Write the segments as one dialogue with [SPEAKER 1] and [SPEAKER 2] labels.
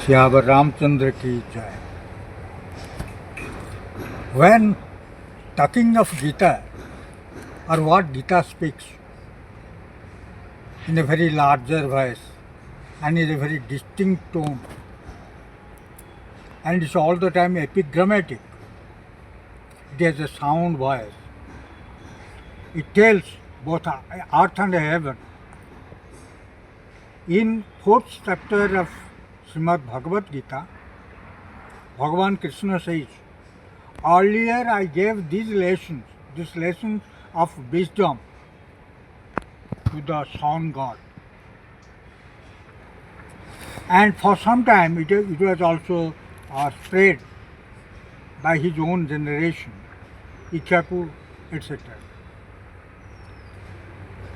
[SPEAKER 1] सियावर रामचंद्र की जय. When talking of Gita, or what Gita speaks in a very larger voice and in a very distinct tone, and it's all the time epigrammatic, it has a sound voice. It tells both earth and heaven. In fourth chapter of Srimad Bhagavad Gita, Bhagavan Krishna says, earlier I gave these lessons of wisdom to the sun god. And for some time it was also spread by his own generation, Ikshvaku, etc.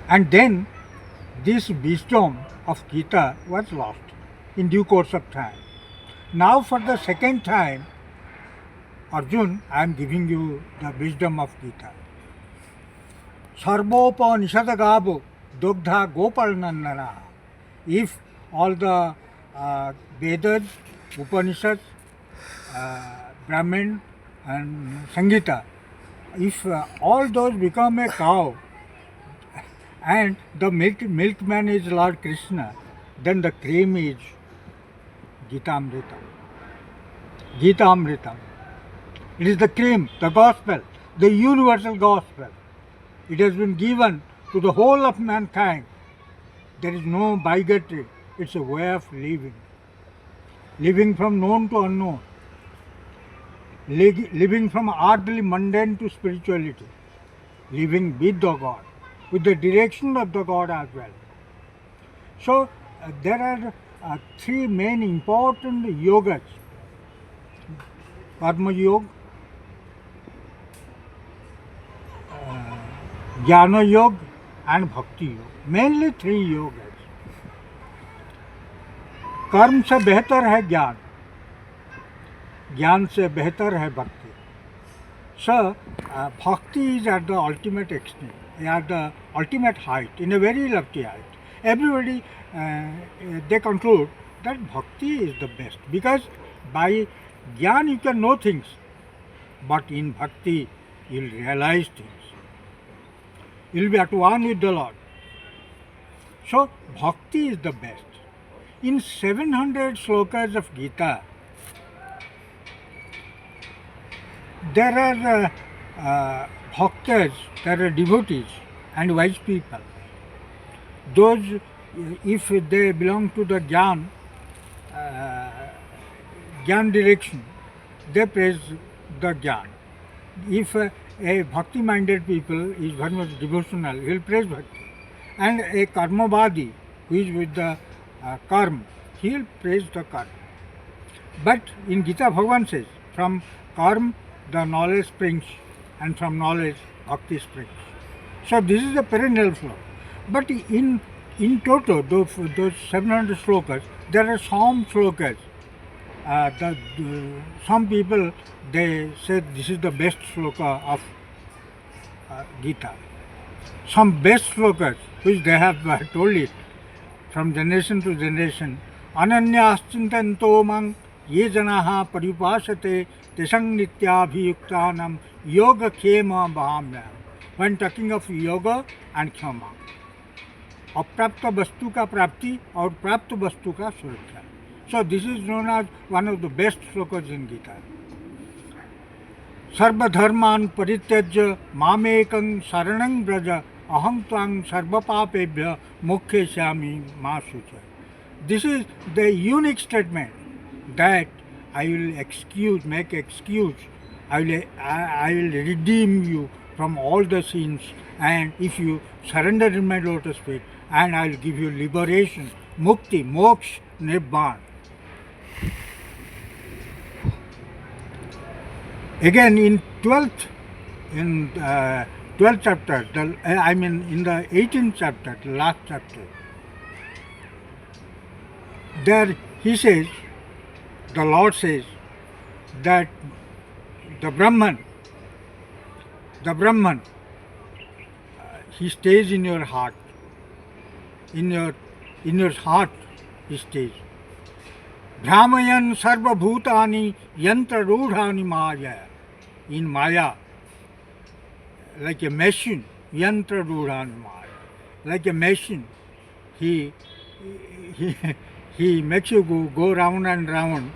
[SPEAKER 1] And then this wisdom of Gita was lost in due course of time. Now for the second time, Arjun, I am giving you the wisdom of Gita. Sarvopanishadagavo dogdha gopalnandana. If all the Vedas, Upanishads, Brahman and Sangita, if all those become a cow and the milkman is Lord Krishna, then the cream is Gita Amritam. Gita Amritam. It is the cream, the gospel, the universal gospel. It has been given to the whole of mankind. There is no bigotry. It's a way of living. Living from known to unknown. Living from earthly mundane to spirituality. Living with the God, with the direction of the God as well. So there are three main important yogas. Karma Yoga, Jnana Yoga and Bhakti Yoga. Mainly three yogas. कर्म से बेहतर है ज्ञान, ज्ञान से बेहतर है भक्ति. So bhakti is at the ultimate extreme, at the ultimate height, in a very lofty height. Everybody they conclude that bhakti is the best, because by jnana you can know things, but in bhakti you will realize things. You will be at one with the Lord. So bhakti is the best. In 700 slokas of Gita, there are bhaktas, there are devotees and wise people. Those, if they belong to the Jnana direction, they praise the Jnana. If a bhakti-minded people is very much devotional, he will praise bhakti. And a karmavadi, who is with the karma, he will praise the karma. But in Gita, Bhagavan says, from karma the knowledge springs, and from knowledge bhakti springs. So this is a perennial flow. But in total, those 700 slokas, there are some slokas. Some people, they say this is the best sloka of Gita. Some best slokas, which they have told it from generation to generation. Ananyascintanto mang ye janaha paripasate tesang nityabhiyuktanam yoga khema bhamyam. When talking of yoga and khema, अप्राप्त वस्तु का प्राप्ति और प्राप्त वस्तु का सुरक्षा. So this is known as one of the best slokas in Gita. सर्वधर्मान् परित्यज्य मामेकं शरणं व्रज अहं त्वां सर्वपापेभ्यः मोक्षयिष्यामि मा शुच. This is the unique statement that I will make excuse, I will redeem you from all the sins, and if you surrender in my lotus feet, and I will give you liberation, mukti, moksha, nibbana. Again in 12th chapter, in the 18th chapter, the last chapter, there he says, the Lord says that the Brahman, he stays in your heart. In your heart he stays. Brahmayan sarva bhutani yantra rudhani maya. In Maya, like a machine, yantra rudhani maya. Like a machine, he he, he makes you go round and round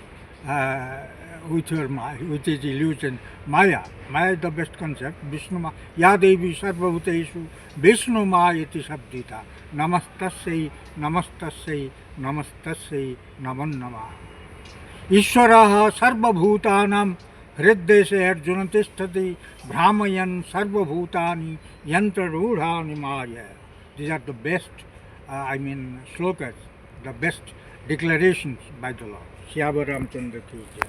[SPEAKER 1] with your with his illusion. Maya is the best concept. Vishnu Ma Ya Devi Sarvabhuteshu Vishnu Mayati Sabdita Namastasai Namastasai Namastasai Naman Namah. Ishvaraha Sarvabhutanam Hriddese Arjuna Tishtati Brahmayan Sarvabhutani Yantra Rudhani Maya. These are the best, slokas, the best declarations by the Lord. Shyama Ramchandra ki jai.